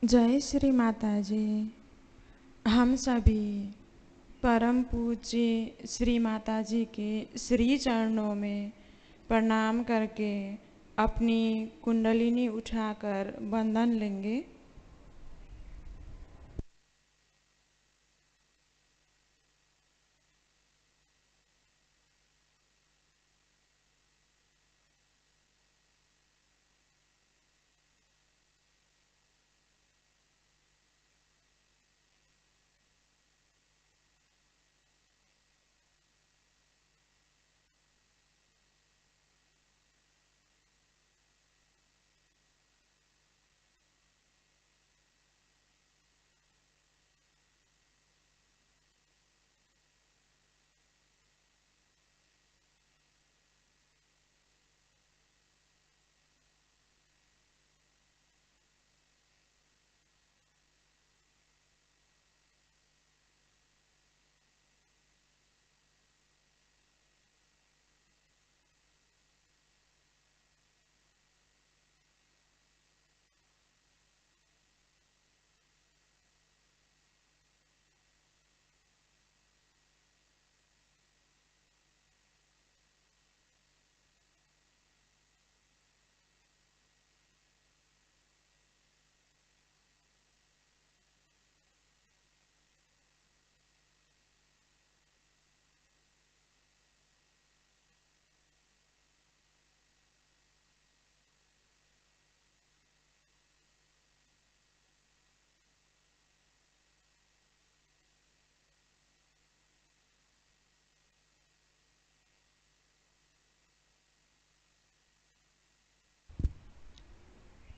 जय श्री माता जी। हम सभी परम पूज्य श्री माता जी के श्री चरणों में प्रणाम करके अपनी कुंडलिनी उठाकर बंधन लेंगे।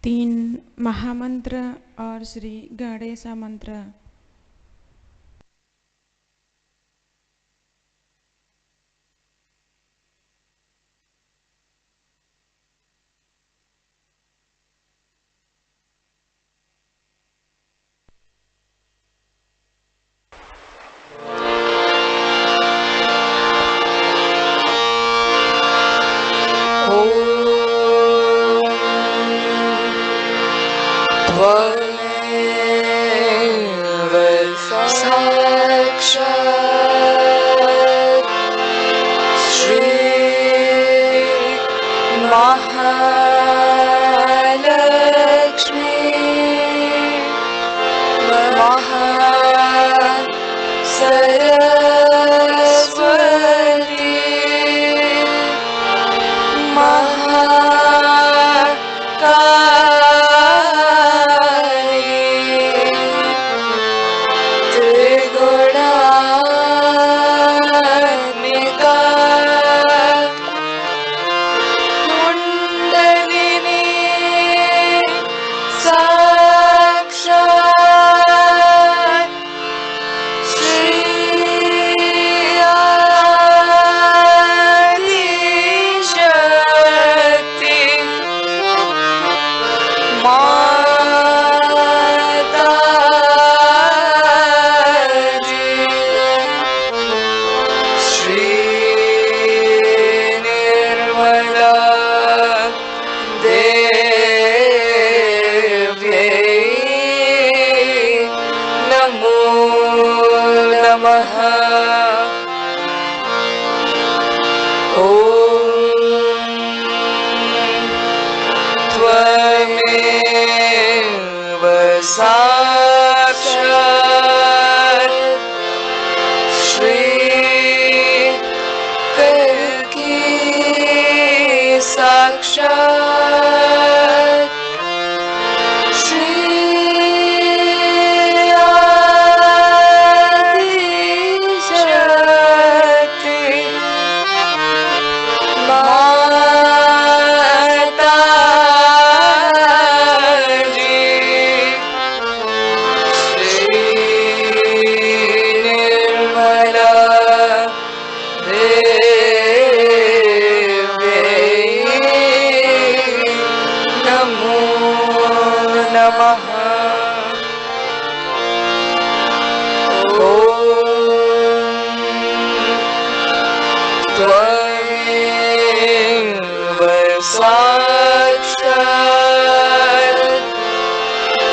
तीन महामंत्र और श्री गणेश मंत्र।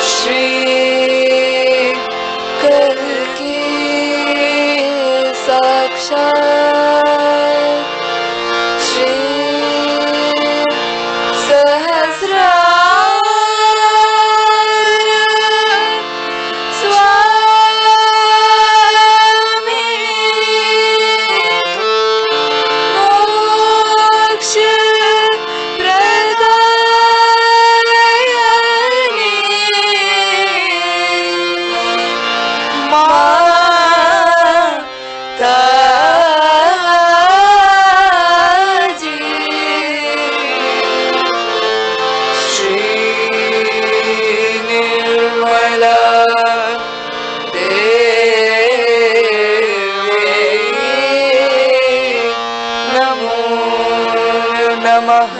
Shri नमः।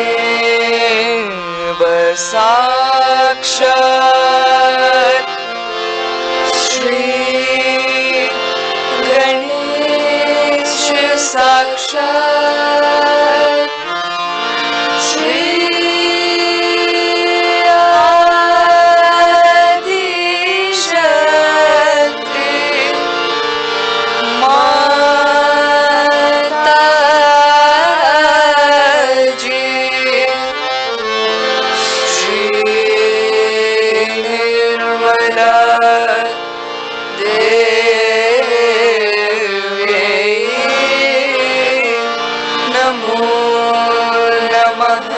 त्वमेव साक्षात् श्री गणेश साक्षात् श्री आदिशक्ति माताजी श्री निर्मला देवी नमो नमः।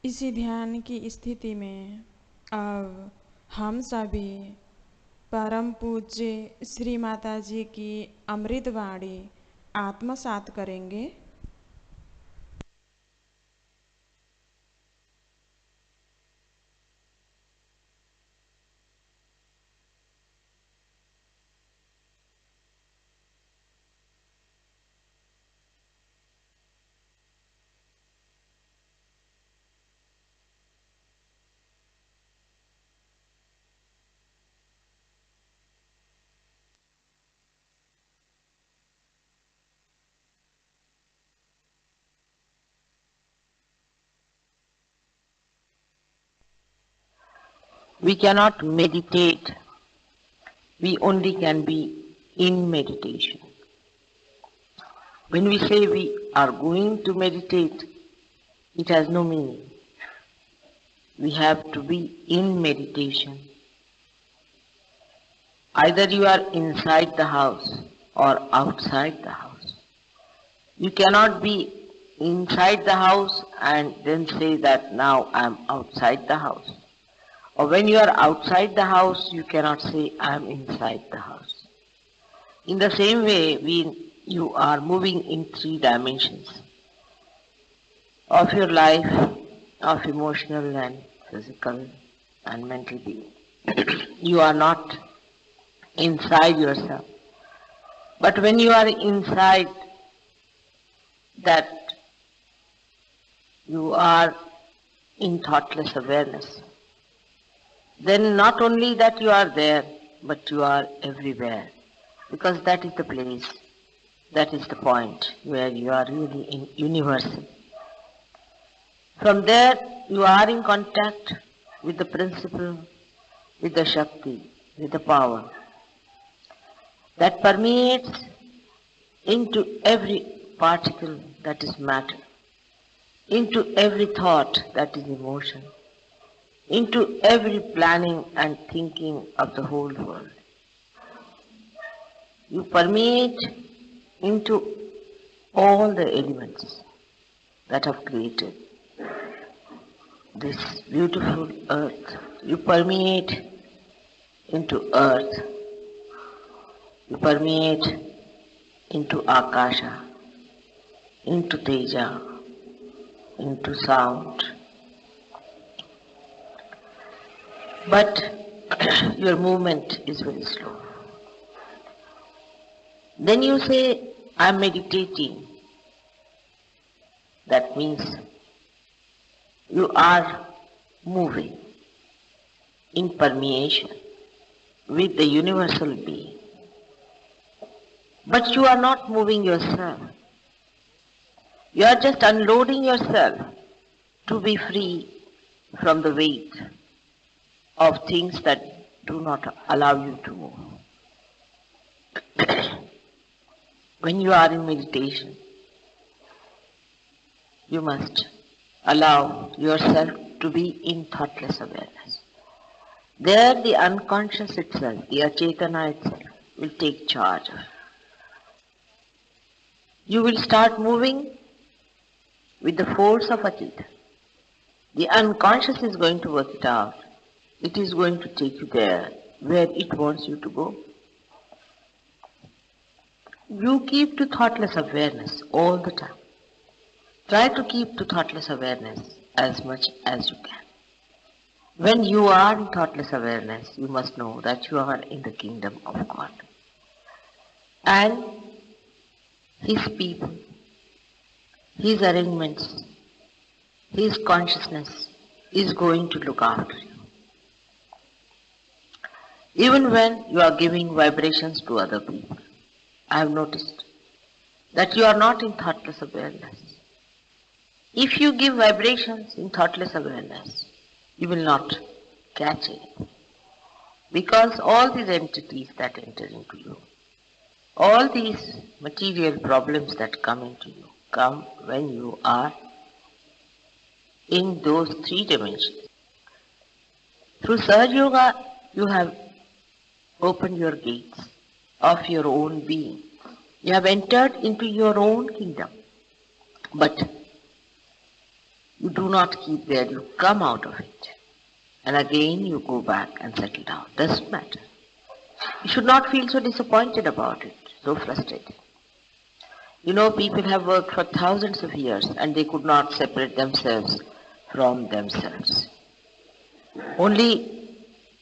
इसी ध्यान की स्थिति में अब हम सभी परम पूज्य श्री माता जी की अमृत वाणी आत्मसात करेंगे। We cannot meditate, we only can be in meditation. When we say we are going to meditate, it has no meaning. We have to be in meditation. Either you are inside the house or outside the house. You cannot be inside the house and then say that now I am outside the house. Or when you are outside the house, you cannot say, I am inside the house. In the same way, you are moving in 3 dimensions of your life, of emotional and physical and mental being. You are not inside yourself. But when you are inside that, you are in thoughtless awareness. Then not only that you are there, but you are everywhere. Because that is the place, that is the point where you are really in universal. From there, you are in contact with the principle, with the Shakti, with the power that permeates into every particle that is matter, into every thought that is emotion, into every planning and thinking of the whole world. You permeate into all the elements that have created this beautiful earth. You permeate into earth. You permeate into Akasha, into Teja, into sound. But your movement is very slow. Then you say, I am meditating. That means you are moving in permeation with the universal being. But you are not moving yourself. You are just unloading yourself to be free from the weight of things that do not allow you to move. When you are in meditation, you must allow yourself to be in thoughtless awareness. There the unconscious itself, the achetana itself, will take charge of it. You will start moving with the force of achetana. The unconscious is going to work it out. It is going to take you there where it wants you to go. You keep to thoughtless awareness all the time. Try to keep to thoughtless awareness as much as you can. When you are in thoughtless awareness, you must know that you are in the kingdom of God. And His people, His arrangements, His consciousness is going to look after you. Even when you are giving vibrations to other people, I have noticed that you are not in thoughtless awareness. If you give vibrations in thoughtless awareness, you will not catch it. Because all these entities that enter into you, all these material problems that come into you, come when you are in those 3 dimensions. Through Sahaja Yoga, you have opened your gates of your own being. You have entered into your own kingdom. But you do not keep there, you come out of it. And again you go back and settle down. Doesn't matter. You should not feel so disappointed about it, so frustrated. You know, people have worked for thousands of years and they could not separate themselves from themselves. Only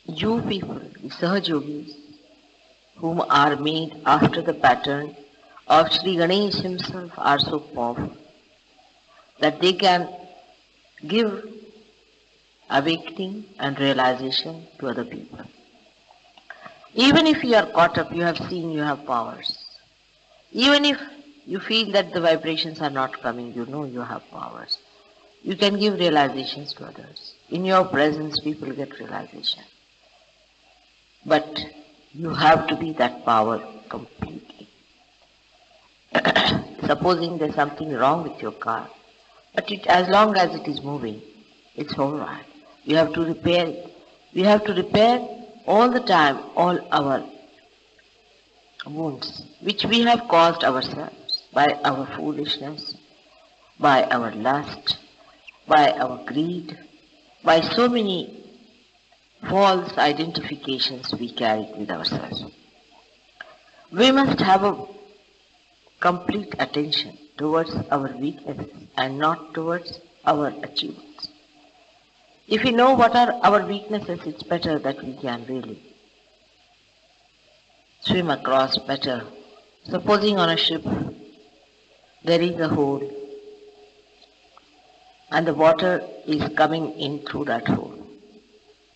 you people, the Sahaja Yogis, whom are made after the pattern of Shri Ganesh himself, are so powerful that they can give awakening and realization to other people. Even if you are caught up, you have seen you have powers. Even if you feel that the vibrations are not coming, you know you have powers. You can give realizations to others. In your presence, people get realization. But you have to be that power completely. Supposing there's something wrong with your car, but as long as it is moving, it's all right. You have to repair it. We have to repair all the time all our wounds, which we have caused ourselves by our foolishness, by our lust, by our greed, by so many false identifications we carry with ourselves. We must have a complete attention towards our weaknesses and not towards our achievements. If we know what are our weaknesses, it's better that we can really swim across better. Supposing on a ship there is a hole and the water is coming in through that hole.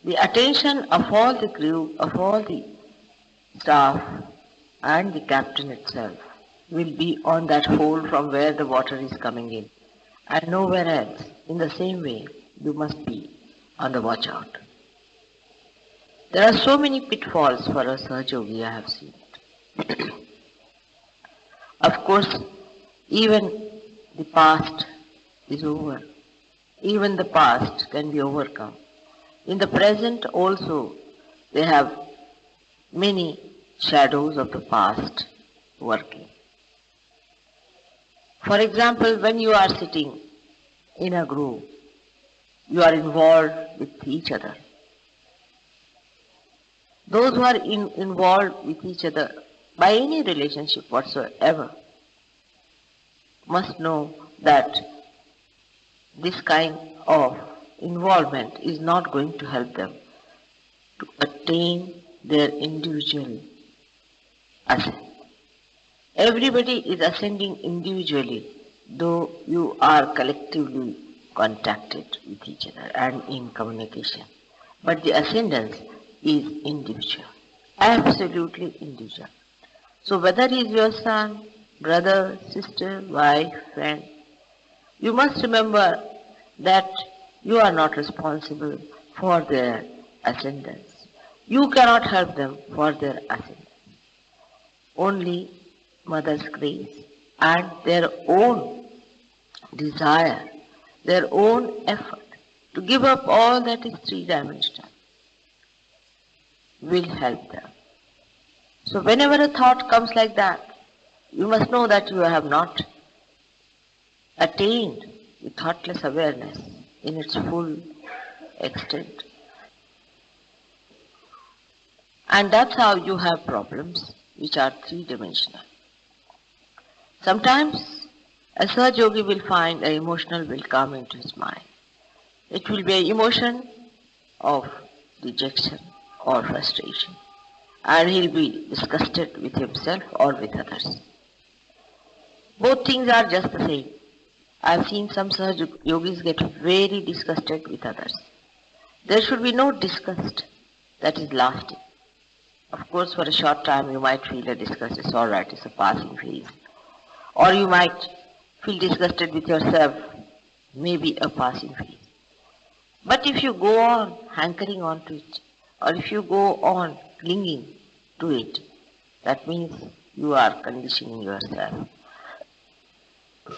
The attention of all the crew, of all the staff and the captain itself will be on that hole from where the water is coming in and nowhere else. In the same way, you must be on the watch out. There are so many pitfalls for a Sahajogi, I have seen it. Of course, even the past is over. Even the past can be overcome. In the present also, they have many shadows of the past working. For example, when you are sitting in a group, you are involved with each other. Those who are involved with each other by any relationship whatsoever must know that this kind of involvement is not going to help them to attain their individual ascent. Everybody is ascending individually, though you are collectively contacted with each other and in communication. But the ascendance is individual, absolutely individual. So whether he is your son, brother, sister, wife, friend, you must remember that you are not responsible for their ascendance. You cannot help them for their ascendance. Only Mother's grace and their own desire, their own effort to give up all that is three-dimensional will help them. So whenever a thought comes like that, you must know that you have not attained the thoughtless awareness in its full extent. And that's how you have problems which are three-dimensional. Sometimes a Sahajogi will find an emotional will come into his mind. It will be an emotion of dejection or frustration, and he'll be disgusted with himself or with others. Both things are just the same. I've seen some Sahajogis get very disgusted with others. There should be no disgust that is lasting. Of course, for a short time you might feel a disgust, it's alright, it's a passing phase. Or you might feel disgusted with yourself, maybe a passing phase. But if you go on hankering on to it, or if you go on clinging to it, that means you are conditioning yourself.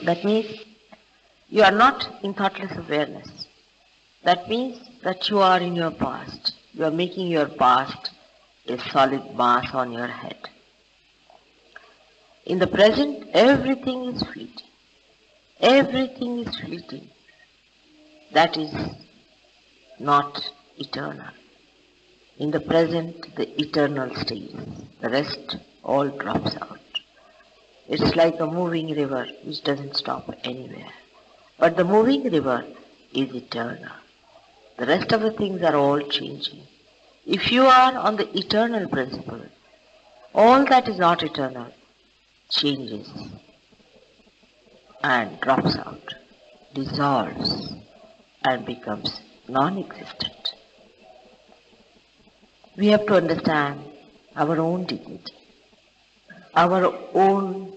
That means you are not in thoughtless awareness. That means that you are in your past. You are making your past a solid mass on your head. In the present, everything is fleeting. Everything is fleeting. That is not eternal. In the present, the eternal stays. The rest all drops out. It's like a moving river which doesn't stop anywhere. But the moving river is eternal. The rest of the things are all changing. If you are on the eternal principle, all that is not eternal changes and drops out, dissolves and becomes non-existent. We have to understand our own dignity, our own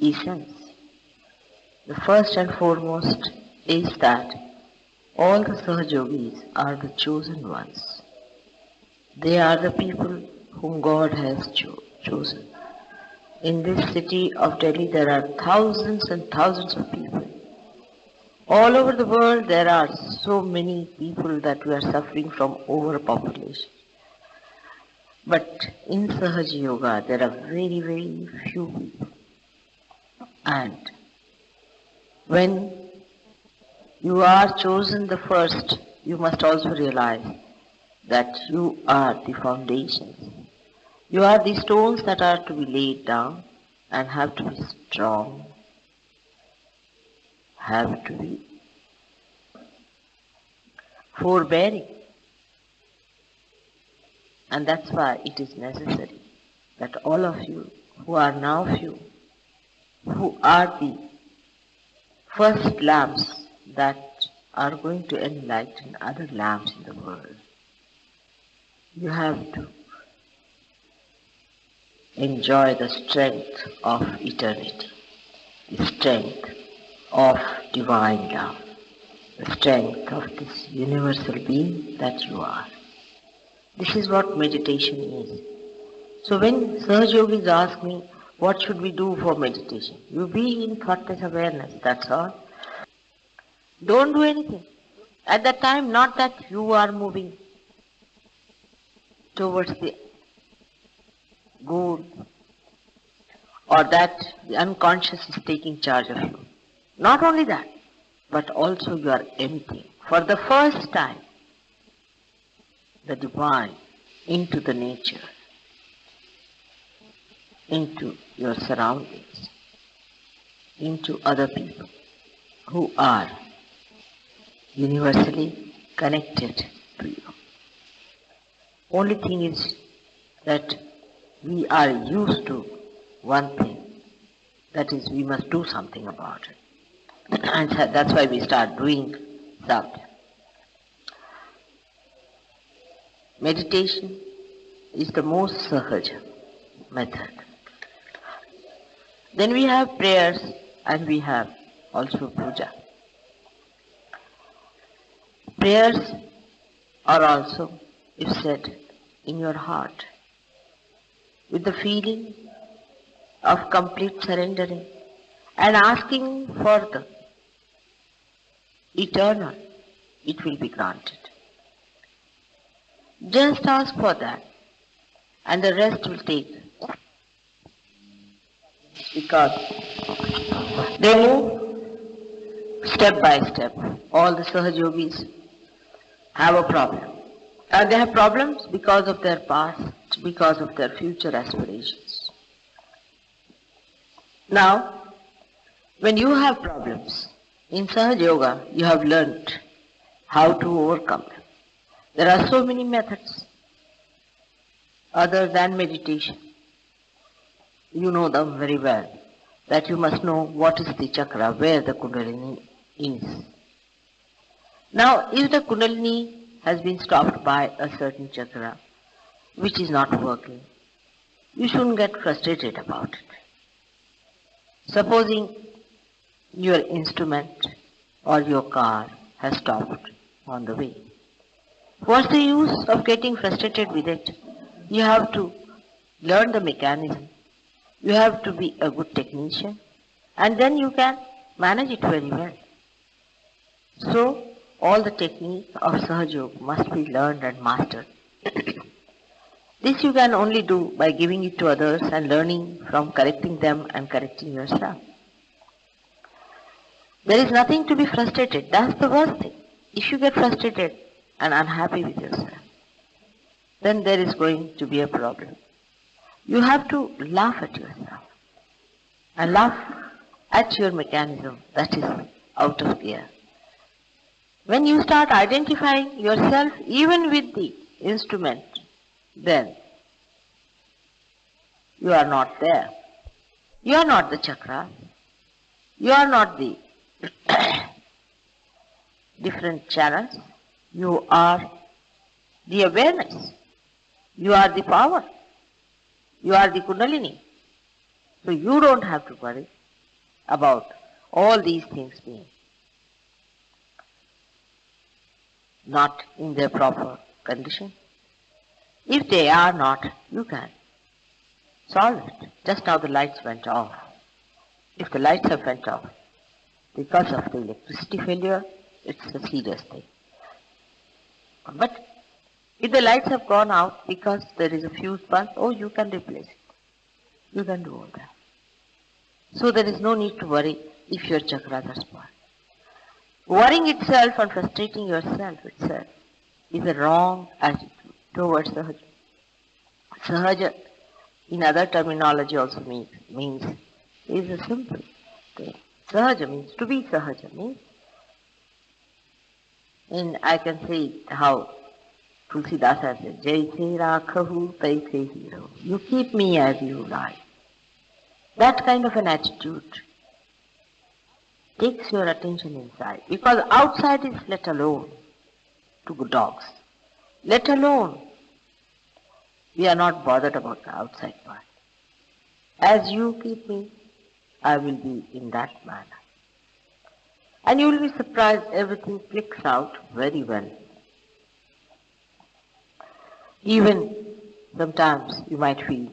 essence. The first and foremost is that all the Sahajogis are the chosen ones. They are the people whom God has chosen. In this city of Delhi, there are thousands and thousands of people. All over the world, there are so many people that we are suffering from overpopulation. But in Sahaja Yoga, there are very, very few people. And when you are chosen the first, you must also realize that you are the foundations. You are the stones that are to be laid down and have to be strong, have to be forbearing. And that's why it is necessary that all of you who are now few, who are the first lamps that are going to enlighten other lamps in the world, you have to enjoy the strength of eternity, the strength of divine love, the strength of this universal being that you are. This is what meditation is. So when Sahaj Yogis ask me, what should we do for meditation? You be in thoughtless awareness, that's all. Don't do anything. At that time, not that you are moving towards the goal or that the unconscious is taking charge of you. Not only that, but also you are emptying. For the first time, the divine into the nature, into your surroundings, into other people who are universally connected to you. Only thing is that we are used to one thing, that is we must do something about it. And that's why we start doing something. Meditation is the most sahaja method. Then we have prayers and we have also puja. Prayers are also, if said, in your heart, with the feeling of complete surrendering and asking for the eternal, it will be granted. Just ask for that and the rest will take. Because they move step by step. All the Sahaj Yogis have a problem. And they have problems because of their past, because of their future aspirations. Now, when you have problems, in Sahaj Yoga, you have learnt how to overcome them. There are so many methods other than meditation. You know them very well, that you must know what is the chakra, where the Kundalini is. Now, if the Kundalini has been stopped by a certain chakra, which is not working, you shouldn't get frustrated about it. Supposing your instrument or your car has stopped on the way. What's the use of getting frustrated with it? You have to learn the mechanism. You have to be a good technician, and then you can manage it very well. So, all the technique of Sahaj Yoga must be learned and mastered. This you can only do by giving it to others and learning from correcting them and correcting yourself. There is nothing to be frustrated. That's the worst thing. If you get frustrated and unhappy with yourself, then there is going to be a problem. You have to laugh at yourself and laugh at your mechanism that is out of gear. When you start identifying yourself even with the instrument, then you are not there. You are not the chakra. You are not the different channels. You are the awareness. You are the power. You are the Kundalini. So you don't have to worry about all these things being not in their proper condition. If they are not, you can solve it. Just now the lights went off. If the lights have went off because of the electricity failure, it's a serious thing. But if the lights have gone out because there is a fuse burst, oh, you can replace it. You can do all that. So there is no need to worry if your chakras are spoiled. Worrying itself and frustrating yourself itself is a wrong attitude. towards Sahaja. Sahaja, in other terminology also means is a simple thing. Sahaja means to be Sahaja means, and I can say it how Tulsidas has said, Jaise rakhahu taise hero. You keep me as you like. That kind of an attitude takes your attention inside, because outside is let alone to good dogs. Let alone, we are not bothered about the outside part. As you keep me, I will be in that manner. And you will be surprised everything clicks out very well. Even sometimes you might feel,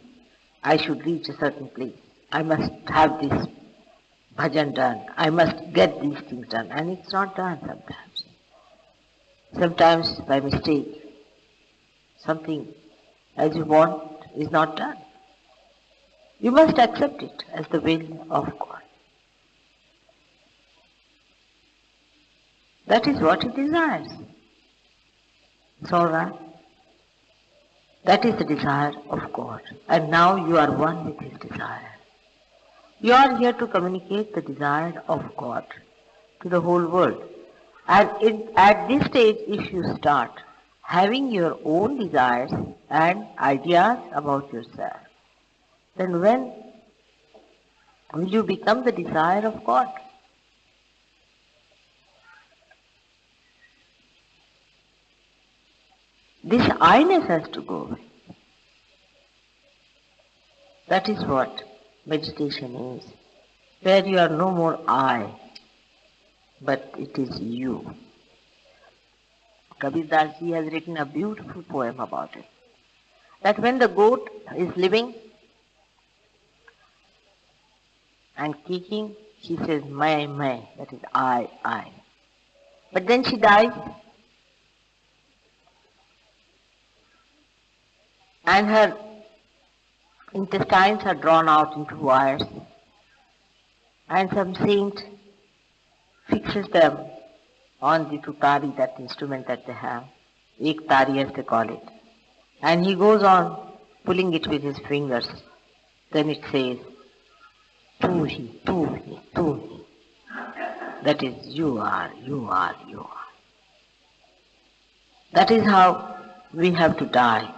I should reach a certain place. I must have this bhajan done. I must get these things done. And it's not done sometimes. Sometimes by mistake, something as you want is not done. You must accept it as the will of God. That is what He desires. It's all right. That is the desire of God. And now you are one with His desire. You are here to communicate the desire of God to the whole world. And at this stage, if you start having your own desires and ideas about yourself, then when will you become the desire of God? This I-ness has to go away. That is what meditation is, where you are no more I, but it is you. Kabir Das ji has written a beautiful poem about it. That when the goat is living and kicking, she says, my, that is I. But then she dies, and her intestines are drawn out into wires, and some saint fixes them on the tutari, that instrument that they have, ek tari as they call it. And he goes on pulling it with his fingers. Then it says, tu hi. That is, you are. That is how we have to die,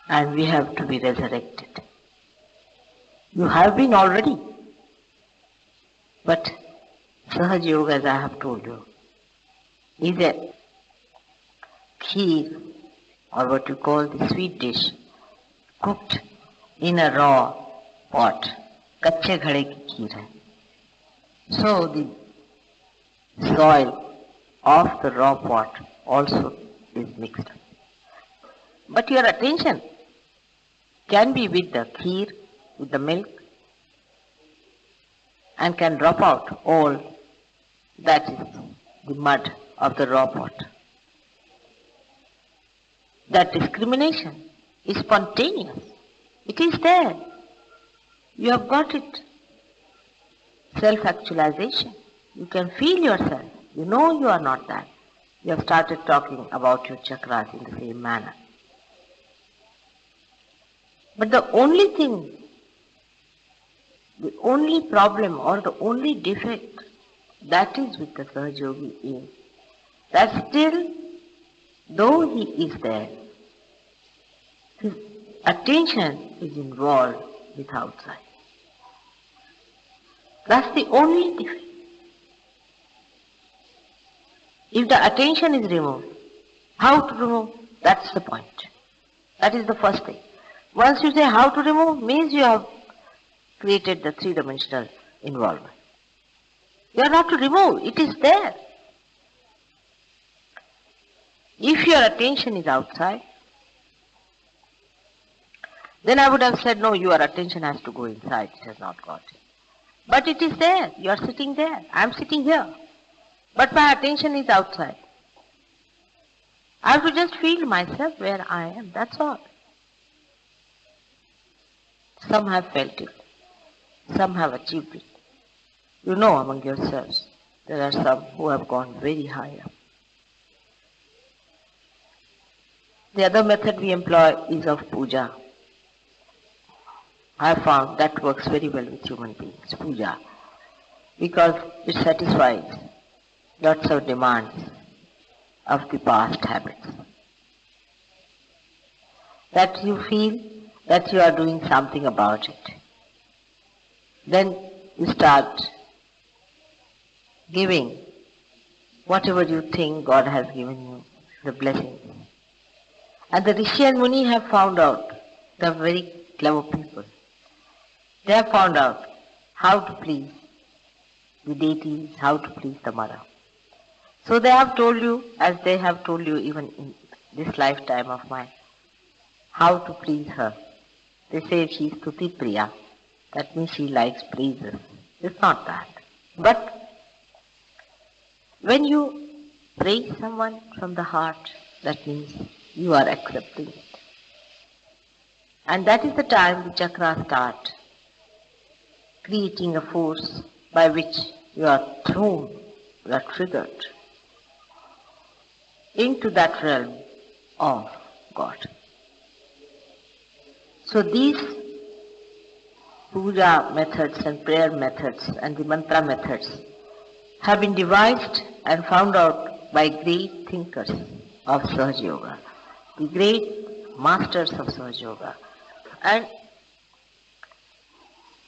and we have to be resurrected. You have been already, but Sahaj Yoga, as I have told you, is a kheer, or what you call the sweet dish, cooked in a raw pot. Kache ghade ki kheer hai. So the soil of the raw pot also is mixed up. But your attention can be with the kheer, with the milk, and can drop out all that is the mud of the raw pot. That discrimination is spontaneous. It is there. You have got it. Self-actualization. You can feel yourself. You know you are not that. You have started talking about your chakras in the same manner. But the only thing, the only problem or the only defect that is with the Sahaj Yogi is that still, though he is there, his attention is involved with outside. That's the only defect. If the attention is removed, how to remove? That's the point. That is the first thing. Once you say how to remove, means you have created the three-dimensional involvement. You are not to remove, it is there. If your attention is outside, then I would have said, no, your attention has to go inside, it has not got it. But it is there, you are sitting there, I am sitting here. But my attention is outside. I have to just feel myself where I am, that's all. Some have felt it, some have achieved it. You know among yourselves, there are some who have gone very high up. The other method we employ is of puja. I found that works very well with human beings, puja, because it satisfies lots of demands of the past habits. That you feel that you are doing something about it. Then you start giving whatever you think God has given you, the blessings. And the Rishi and Muni have found out, they are very clever people. They have found out how to please the deities, how to please the mother. So they have told you, as they have told you even in this lifetime of mine, how to please her. They say she is Stuti Priya, that means she likes praises. It's not that. But when you praise someone from the heart, that means you are accepting it. And that is the time the chakras start creating a force by which you are thrown, you are triggered into that realm of God. So these puja methods and prayer methods and the mantra methods have been devised and found out by great thinkers of Sahaja Yoga, the great masters of Sahaja Yoga. And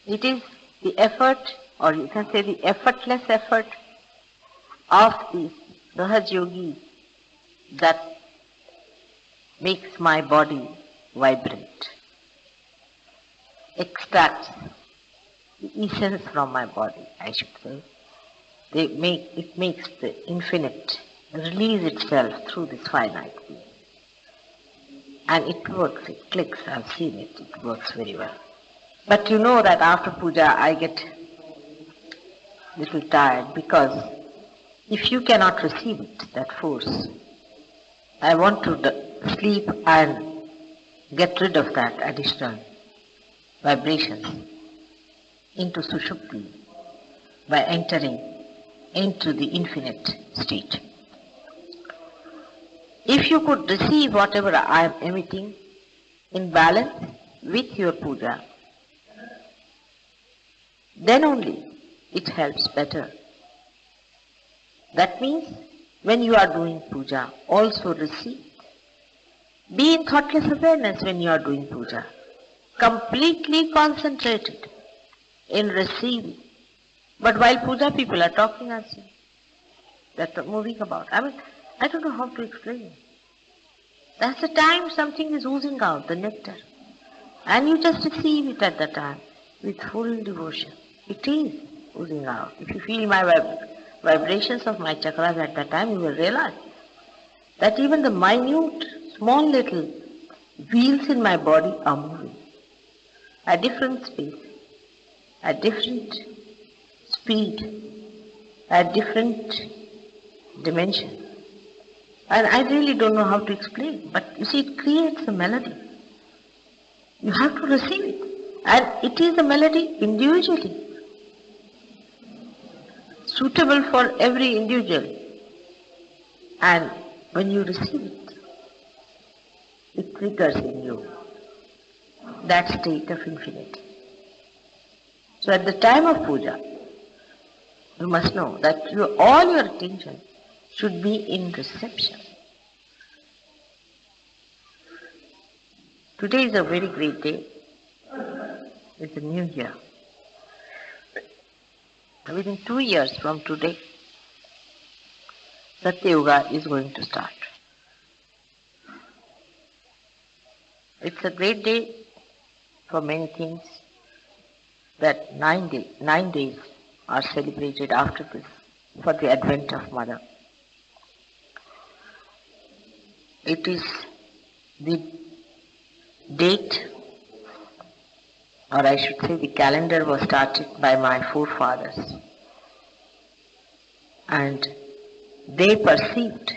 it is the effort, or you can say the effortless effort of the Sahaja Yogi that makes my body vibrate, extracts the essence from my body, I should say. It makes the infinite release itself through this finite being. And it works, it clicks, I've seen it, it works very well. But you know that after puja I get a little tired, because if you cannot receive it, that force, I want to sleep and get rid of that additional vibrations into Sushupti by entering into the infinite state. If you could receive whatever I am emitting in balance with your puja, then only it helps better. That means when you are doing puja, also receive. Be in thoughtless awareness when you are doing puja. Completely concentrated in receiving. But while puja, people are talking as they're moving about. I don't know how to explain. That's the time something is oozing out, the nectar. And you just receive it at that time with full devotion. It is oozing out. If you feel my vibrations of my chakras at that time, you will realize that even the minute, small little wheels in my body are moving at different space, at different speed, at different dimension. And I really don't know how to explain, but you see, it creates a melody. You have to receive it. And it is a melody individually, suitable for every individual. And when you receive it, it triggers in you that state of infinity. So at the time of puja, you must know that all your attention should be in reception. Today is a very great day. It's a new year. Within 2 years from today, Satya Yoga is going to start. It's a great day for many things, that 9 days are celebrated after this for the advent of Mother. It is the date, or I should say the calendar was started by my forefathers, and they perceived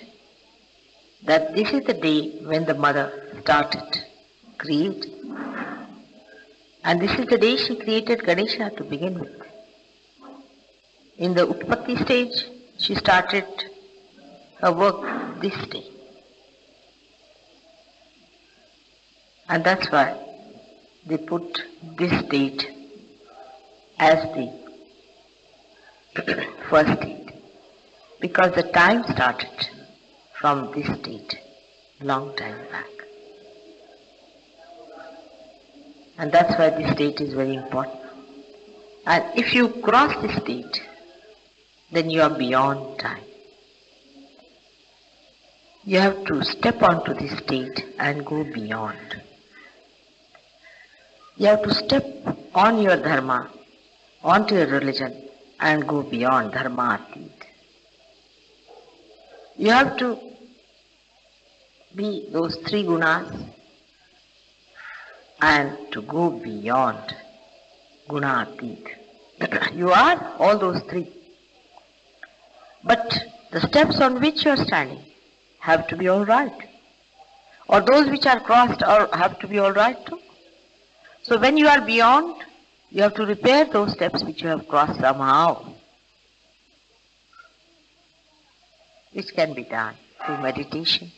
that this is the day when the Mother started creating. And this is the day she created Ganesha to begin with. In the Utpatti stage, she started her work this day. And that's why they put this date as the first date. Because the time started from this date, long time back. And that's why this date is very important. And if you cross this date, then you are beyond time. You have to step onto this state and go beyond. You have to step on your dharma, onto your religion, and go beyond dharma atit. You have to be those three gunas and to go beyond guna atit. You are all those three. But the steps on which you are standing have to be all right. Or those which are crossed have to be all right too. So when you are beyond, you have to repair those steps which you have crossed somehow, which can be done through meditation,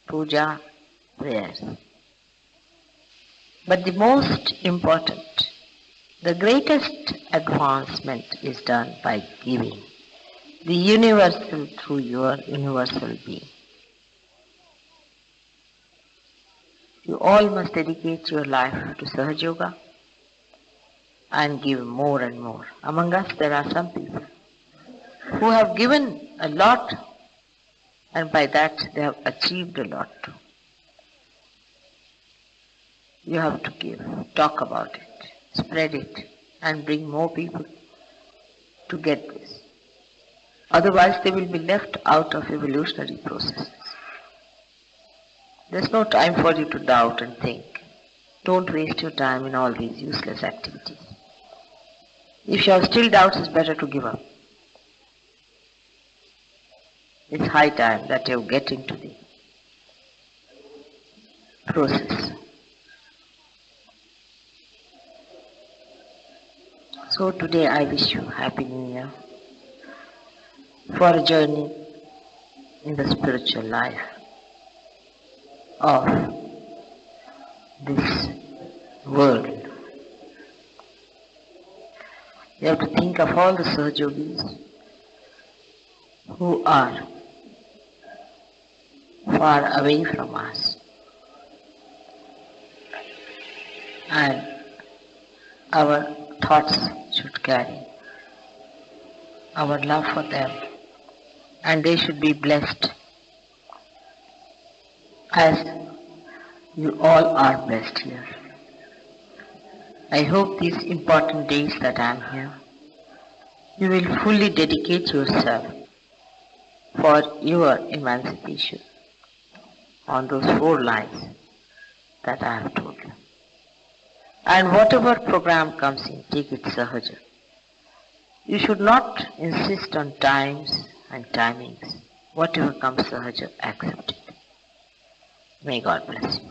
puja, prayers. But the most important, the greatest advancement is done by giving the universal through your universal being. You all must dedicate your life to Sahaja Yoga and give more and more. Among us there are some people who have given a lot, and by that they have achieved a lot too. You have to give, talk about it, spread it, and bring more people to get this. Otherwise they will be left out of evolutionary processes. There's no time for you to doubt and think. Don't waste your time in all these useless activities. If you have still doubts, it's better to give up. It's high time that you get into the process. So today I wish you Happy New Year for a journey in the spiritual life of this world. You have to think of all the Sahajogis who are far away from us, and our thoughts should carry our love for them, and they should be blessed as you all are blessed here. I hope these important days that I am here, you will fully dedicate yourself for your emancipation on those 4 lines that I have told you. And whatever program comes in, take it sahaja. You should not insist on times and timings. Whatever comes sahaja, accept it. May God bless you.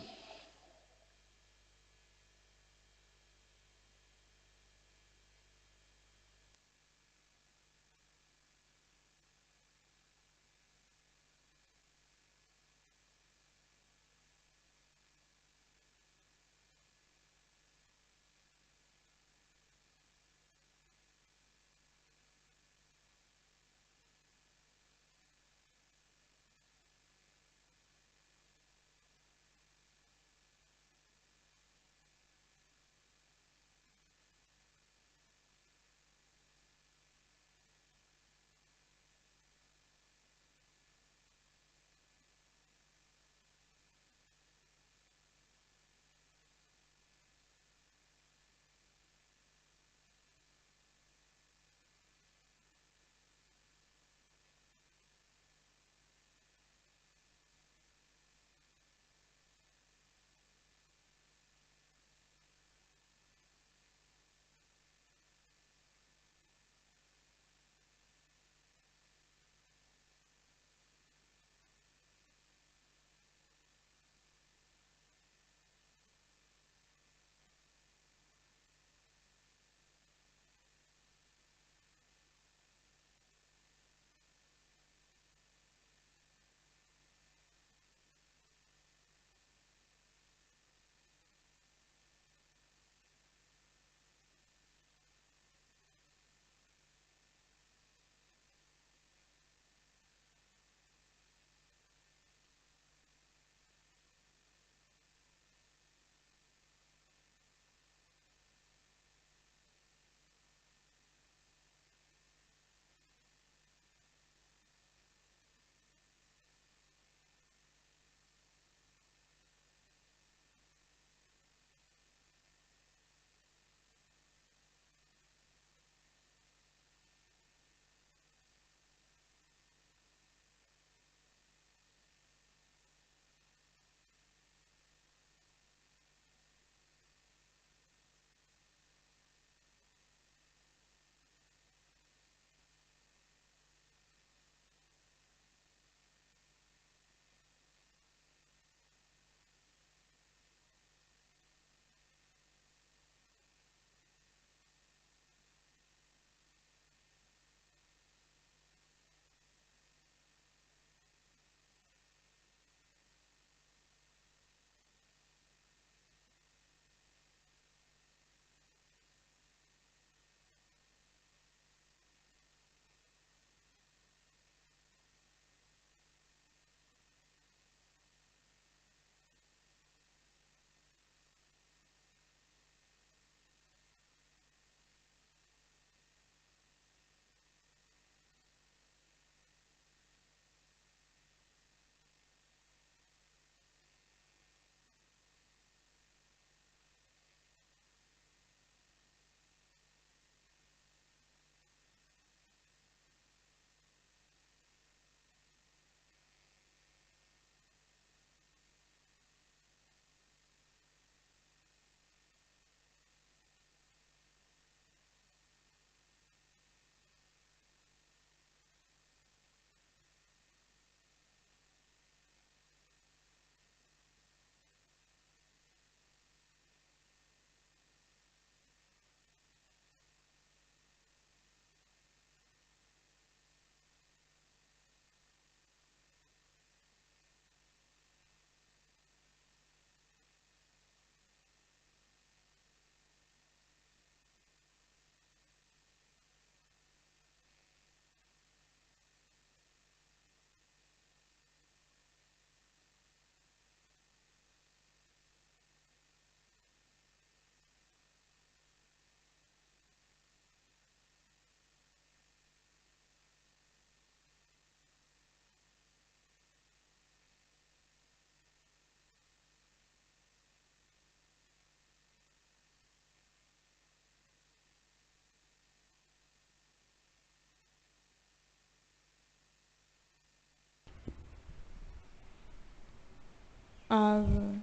अब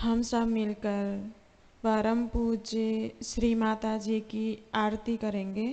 हम सब मिलकर परम पूज्य श्री माता जी की आरती करेंगे।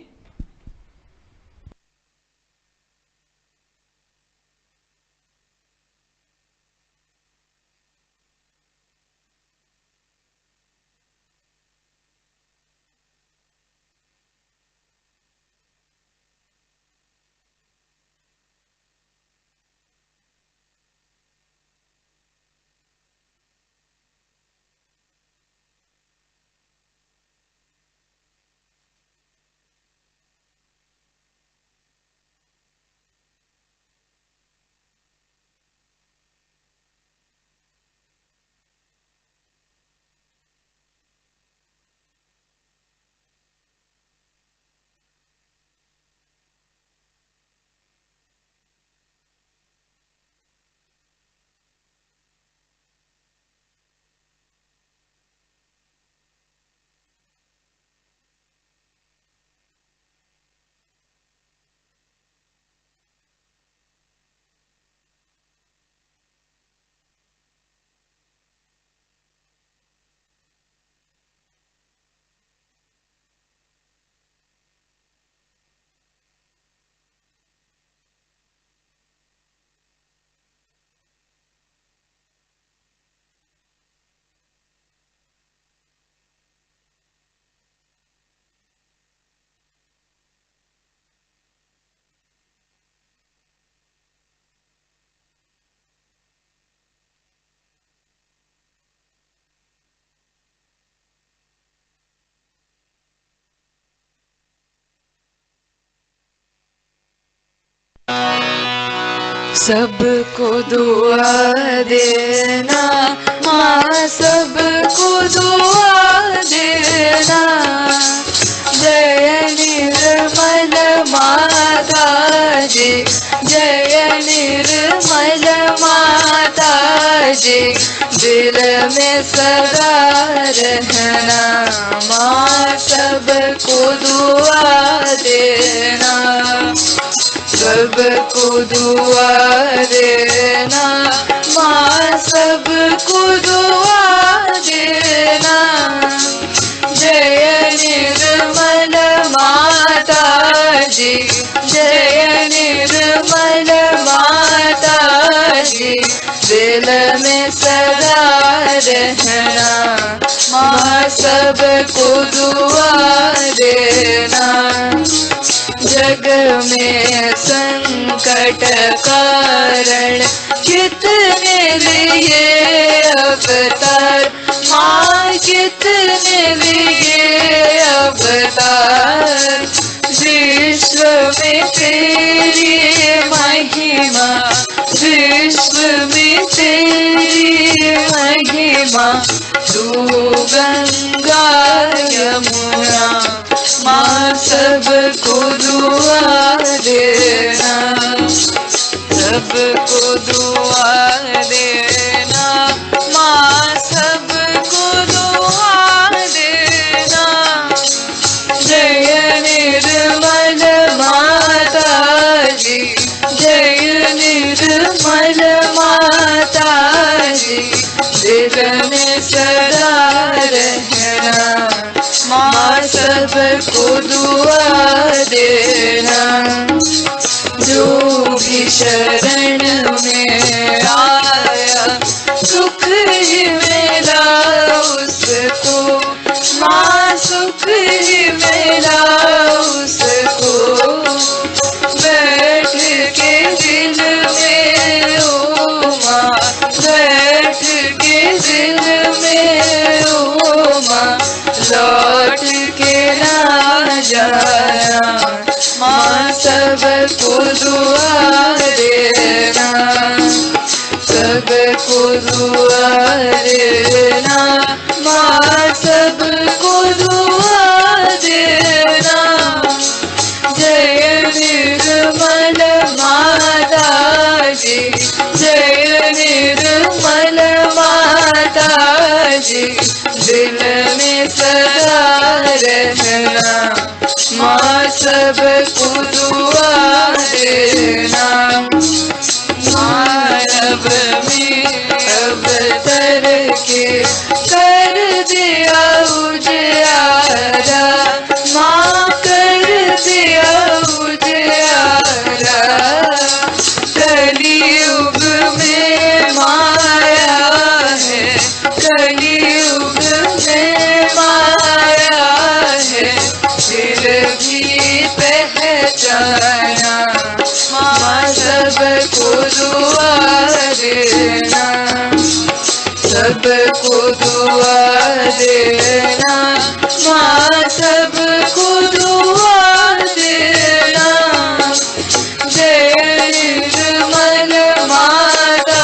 सबको दुआ देना माँ, सबको दुआ देना। जय निर्मल माता जी, जय निर्मल माता जी। दिल में सदा रहना माँ, सबको दुआ देना। सबको दुआ देना माँ, सबको दुआ देना। जय निर्मल माता जी, जय निर्मल माता जी। दिल में सदा रहना माँ, सबको दुआ देना। जग में संकट कारण कितने लिए अवतार माँ, कितने लिए अवतार। विश्व में तेरी महिमा, विश्व में तेरी महिमा। तू गंगा यमुना माँ, सबको दुआ देना। सबको दुआ देना माँ, सबको दुआ देना। जय निर्मल माता जी, जय निर्मल माता जी। दिल में सदा रहना माँ, सबको दुआ देना। जो भी शरण में आया सुख ही मिला उसको माँ, सुख ही मिला उसको। बैठ के दिल में ओ माँ, बैठ के दिल में ओ माँ। लौट के ना जाना माँ, सबको दुआ देना। सबको दुआ देना माँ, सबको दुआ देना। जय निर्मल माता जी, जय निर्मल माता जी। दिल में सदा रहना माँ, सबको दुआ देना। मानव में अब के कर दिया उजियारा, माँ कर दिया उजियारा। कलियुग में माया है, कलियुग में माया है, फिर भी पहचाना माँ सबको दुआ देना, सबको दुआ देना, माँ सबको दुआ देना। जय निर्मल माता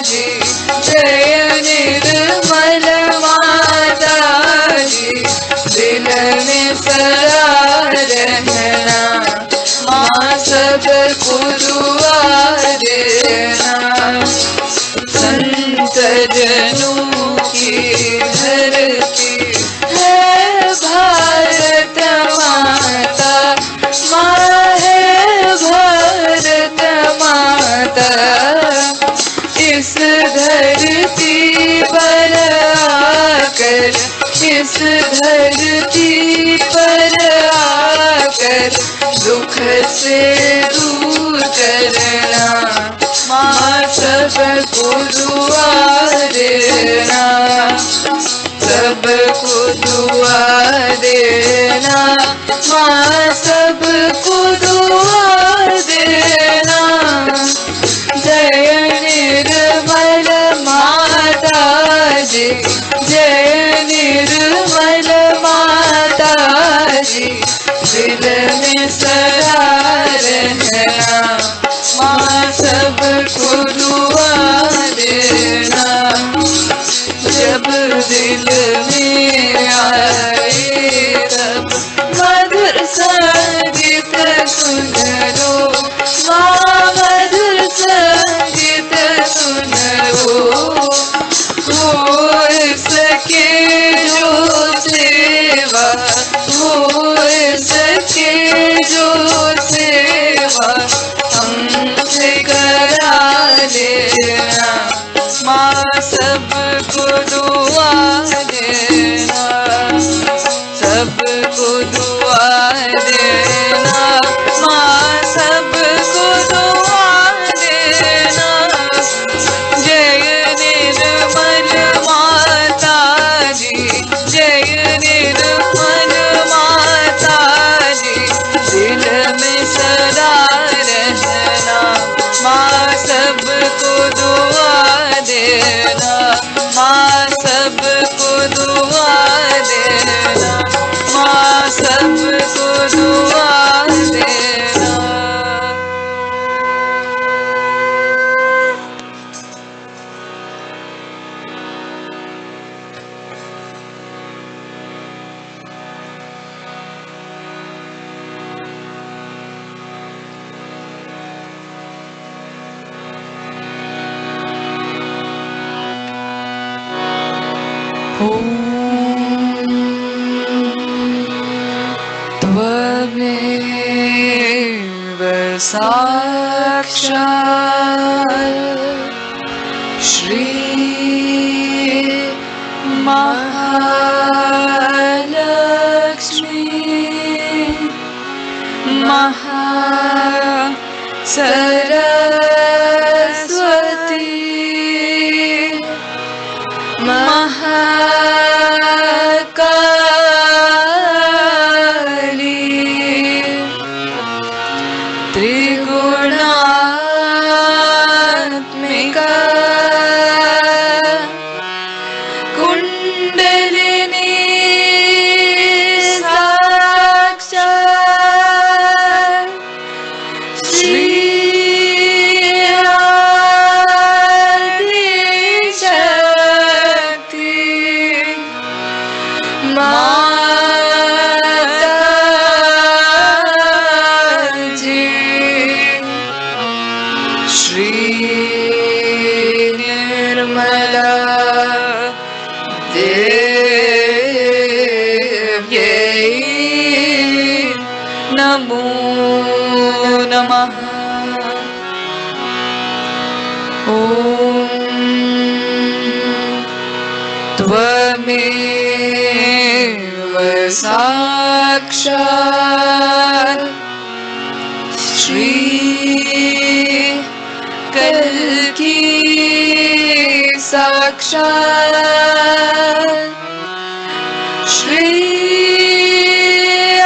जी, जय निर्मल माता जी, दिल में सदा रहना, माँ सबको दुआ देना। संत जनों की धरती है भारत माता, माँ है भारत माता। इस धरती पर आकर, इस धरती पर आकर दुख से दूर करना, माँ सबको दुआ देना, सबको दुआ देना, माँ सबको दुआ देना। जय निर्मल माता जी, जय निर्मल माता जी, दिल में सदा रहना, माँ सबको दुआ देना। जब दिल में आए तब मधुर संगीत सुन लो, माँ मधुर संगीत सुन लो। हो सके जो सेवा, हो सके जो सेवा हमसे करा लेना, माँ सबको दुआ देना, सबको दुआ देना, माँ सबको दुआ देना। जय निर्मल माता जी, जय निर्मल माता जी, दिल में सदा रहना, माँ सबको दुआ देना, माँ सबको दुआ देना, माँ सबको दुआ देना। त्वमेव साक्षात् श्री महालक्ष्मी सरस्वती महाकाली त्रिगुणात्मिका कुंडलिनी साक्षात् श्री नमो नमः। ॐ त्वमेव साक्षात् श्री कल्की साक्षात् श्री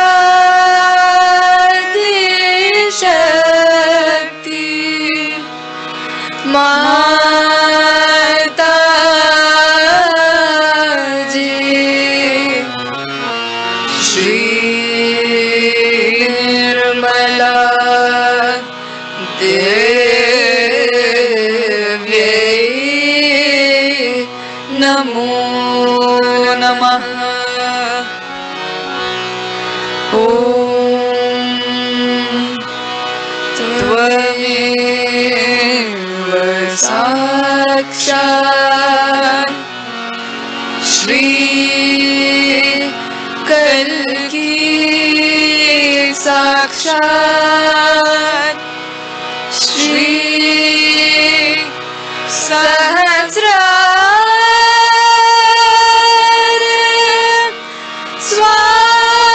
आदि शक्ति माता जी श्री निर्मला देव्यै नमो नमः। त्वमेव साक्षात् श्री कल्की साक्षात् श्री सहस्रार स्वामिनी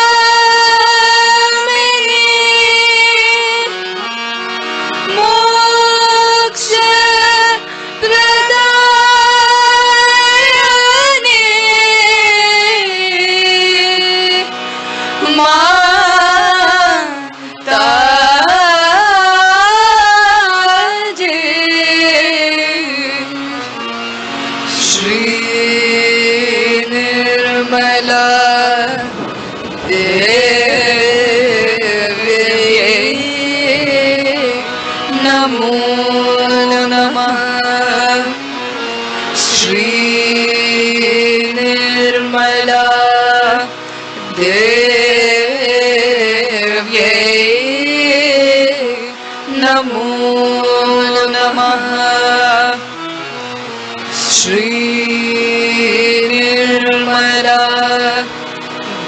मोक्ष प्रदायिनी माता जी श्री निर्मला देव्यै नमो नमः। श्री निर्मला देव्यै नमो नमः। श्री निर्मला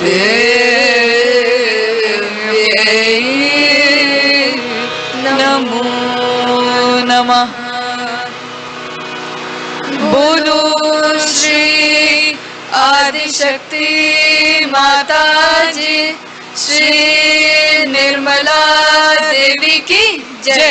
देव्यै नमो नमः। बोलो श्री आदिशक्ति माता जी श्री निर्मला देवी की जय।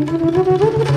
Thank you.